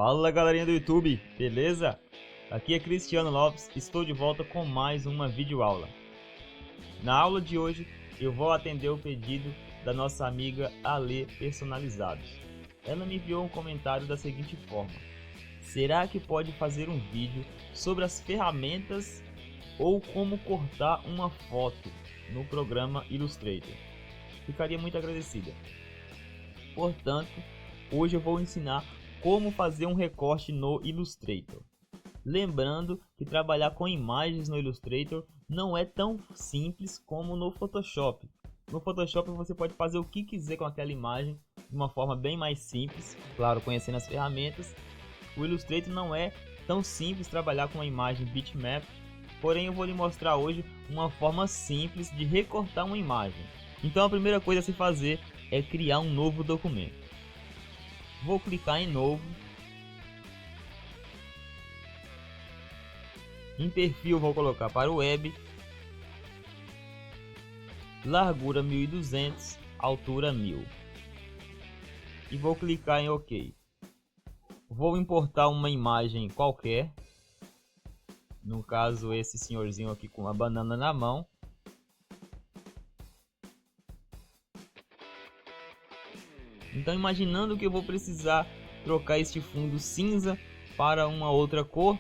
Fala galerinha do YouTube, beleza? Aqui é Cristiano Lopes, estou de volta com mais uma videoaula. Na aula de hoje eu vou atender o pedido da nossa amiga Ale Personalizados. Ela me enviou um comentário da seguinte forma: será que pode fazer um vídeo sobre as ferramentas ou como cortar uma foto no programa Illustrator? Ficaria muito agradecida. Portanto, hoje eu vou ensinar como fazer um recorte no Illustrator. Lembrando que trabalhar com imagens no Illustrator não é tão simples como no Photoshop. No Photoshop você pode fazer o que quiser com aquela imagem de uma forma bem mais simples, claro, conhecendo as ferramentas. O Illustrator não é tão simples trabalhar com uma imagem bitmap, porém eu vou lhe mostrar hoje uma forma simples de recortar uma imagem. Então a primeira coisa a se fazer é criar um novo documento. Vou clicar em novo. Em perfil vou colocar para o web. Largura 1200, altura 1000. E vou clicar em OK. Vou importar uma imagem qualquer. No caso esse senhorzinho aqui com a banana na mão. Então, imaginando que eu vou precisar trocar este fundo cinza para uma outra cor,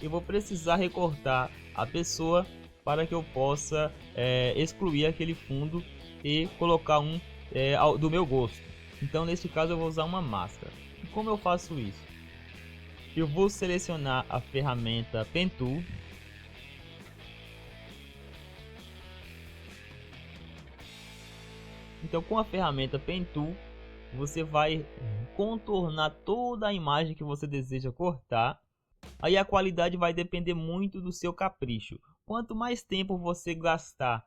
eu vou precisar recortar a pessoa para que eu possa excluir aquele fundo e colocar um do meu gosto. Então, neste caso, eu vou usar uma máscara. E como eu faço isso? Eu vou selecionar a ferramenta Pen Tool. Então, com a ferramenta Pen Tool, você vai contornar toda a imagem que você deseja cortar. Aí a qualidade vai depender muito do seu capricho. Quanto mais tempo você gastar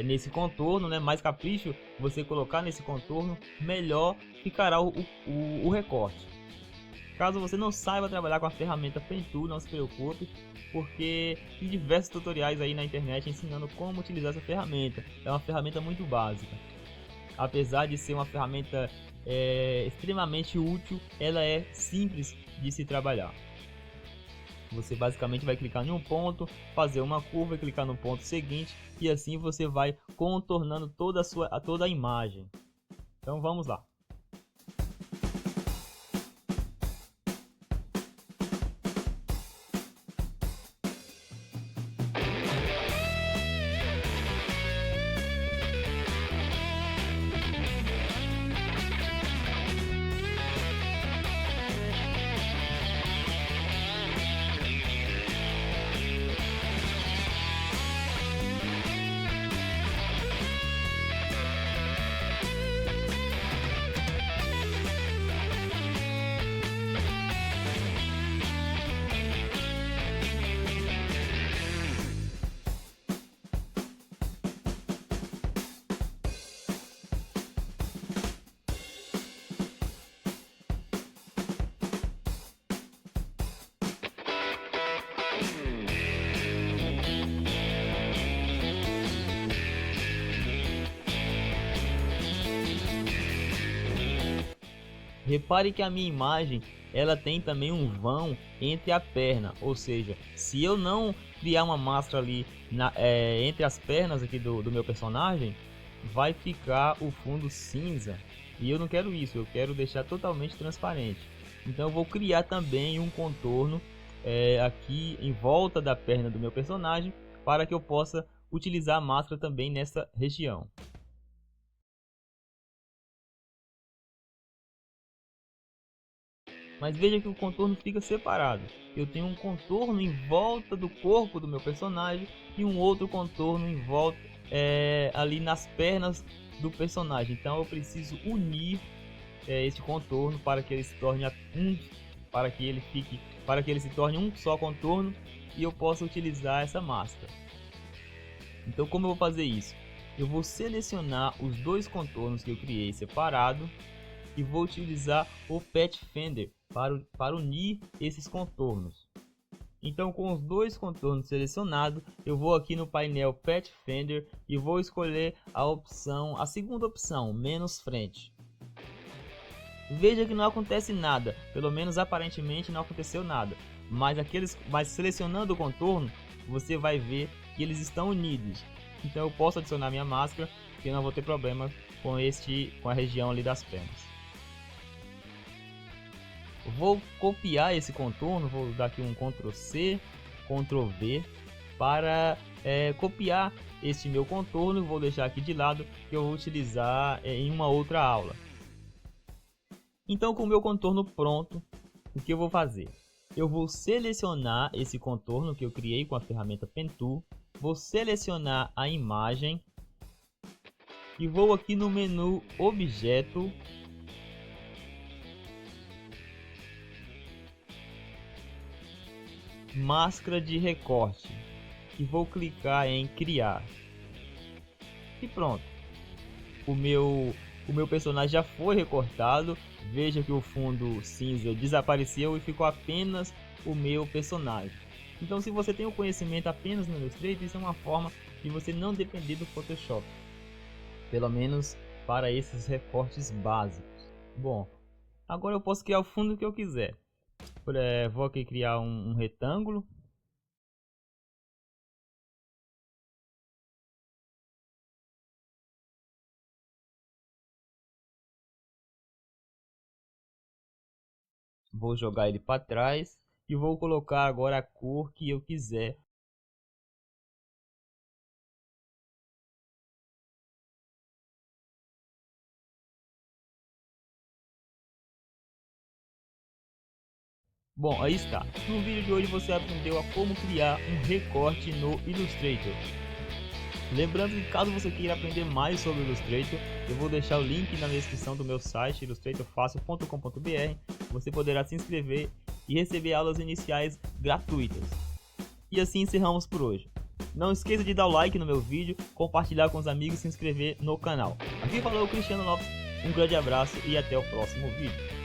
nesse contorno, mais capricho você colocar nesse contorno, melhor ficará o recorte. Caso você não saiba trabalhar com a ferramenta Pen Tool, não se preocupe, porque tem diversos tutoriais aí na internet ensinando como utilizar essa ferramenta. É uma ferramenta muito básica. Apesar de ser uma ferramenta extremamente útil, ela é simples de se trabalhar. Você basicamente vai clicar em um ponto, fazer uma curva e clicar no ponto seguinte, e assim você vai contornando toda a imagem. Então vamos lá. Repare que a minha imagem ela tem também um vão entre a perna, ou seja, se eu não criar uma máscara ali entre as pernas aqui do meu personagem, vai ficar o fundo cinza, e eu não quero isso, eu quero deixar totalmente transparente. Então eu vou criar também um contorno aqui em volta da perna do meu personagem, para que eu possa utilizar a máscara também nessa região. Mas veja que o contorno fica separado. Eu tenho um contorno em volta do corpo do meu personagem e um outro contorno em volta ali nas pernas do personagem. Então eu preciso unir esse contorno para que ele se torne para que ele se torne um só contorno e eu possa utilizar essa máscara. Então como eu vou fazer isso? Eu vou selecionar os dois contornos que eu criei separado e vou utilizar o Pathfinder para unir esses contornos. Então, com os dois contornos selecionados, eu vou aqui no painel Pathfinder e vou escolher a segunda opção, menos frente. veja que não acontece nada, pelo menos aparentemente não aconteceu nada, mas selecionando o contorno, você vai ver que eles estão unidos. Então eu posso adicionar minha máscara, que eu não vou ter problema com a região ali das pernas. Vou copiar esse contorno, vou dar aqui um Ctrl C, Ctrl V para copiar este meu contorno. Vou deixar aqui de lado, que eu vou utilizar em uma outra aula. Então, com o meu contorno pronto, o que eu vou fazer? Eu vou selecionar esse contorno que eu criei com a ferramenta Pen Tool, vou selecionar a imagem e vou aqui no menu Objeto, Máscara de recorte, e vou clicar em Criar. E pronto, o meu personagem já foi recortado. Veja que o fundo cinza desapareceu e ficou apenas o meu personagem. Então, se você tem o conhecimento apenas no Illustrator, isso é uma forma de você não depender do Photoshop, pelo menos para esses recortes básicos. Bom, agora eu posso criar o fundo que eu quiser. Vou aqui criar um retângulo. Vou jogar ele para trás e vou colocar agora a cor que eu quiser. Bom, aí está. No vídeo de hoje você aprendeu a como criar um recorte no Illustrator. Lembrando que caso você queira aprender mais sobre o Illustrator, eu vou deixar o link na descrição do meu site illustratorfacil.com.br. Você poderá se inscrever e receber aulas iniciais gratuitas. E assim encerramos por hoje. Não esqueça de dar o like no meu vídeo, compartilhar com os amigos e se inscrever no canal. Aqui falou o Cristiano Lopes, um grande abraço e até o próximo vídeo.